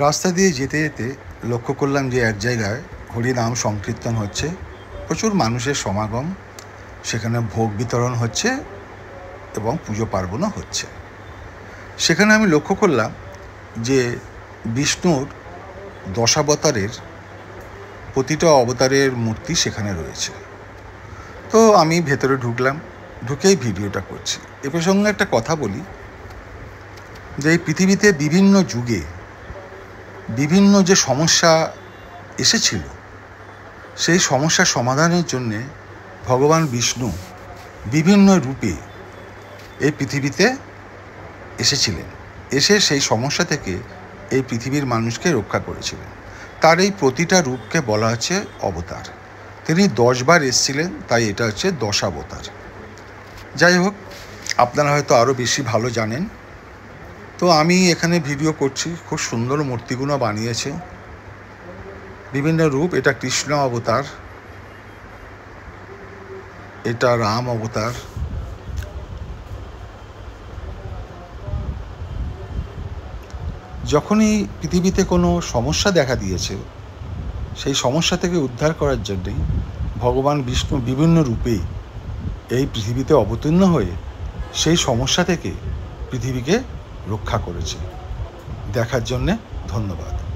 রাস্তা দিয়ে যেতে যেতে লক্ষ্য করলাম যে এক জায়গায় হরিনাম সংকীর্তন হচ্ছে, প্রচুর মানুষের সমাগম, সেখানে ভোগ বিতরণ হচ্ছে এবং পুজো পার্বণও হচ্ছে। সেখানে আমি লক্ষ্য করলাম যে বিষ্ণুর দশাবতারের প্রতিটা অবতারের মূর্তি সেখানে রয়েছে। তো আমি ভেতরে ঢুকলাম, ঢুকেই ভিডিওটা করছি। এ প্রসঙ্গে একটা কথা বলি যে এই পৃথিবীতে বিভিন্ন যুগে বিভিন্ন যে সমস্যা এসেছিল, সেই সমস্যার সমাধানের জন্যে ভগবান বিষ্ণু বিভিন্ন রূপে এই পৃথিবীতে এসেছিলেন, এসে সেই সমস্যা থেকে এই পৃথিবীর মানুষকে রক্ষা করেছিলেন। তার এই প্রতিটা রূপকে বলা হচ্ছে অবতার। তিনি 10 বার এসেছিলেন, তাই এটা হচ্ছে দশাবতার। যাই হোক, আপনারা হয়তো আরও বেশি ভালো জানেন। তো আমি এখানে ভিডিও করছি, খুব সুন্দর মূর্তিগুলো বানিয়েছে, বিভিন্ন রূপ। এটা কৃষ্ণ অবতার, এটা রাম অবতার, যখনই পৃথিবীতে কোনো সমস্যা দেখা দিয়েছে, সেই সমস্যা থেকে উদ্ধার করার জন্যেই ভগবান বিষ্ণু বিভিন্ন রূপে এই পৃথিবীতে অবতীর্ণ হয়ে সেই সমস্যা থেকে পৃথিবীকে রক্ষা করেছে। দেখার জন্যে ধন্যবাদ।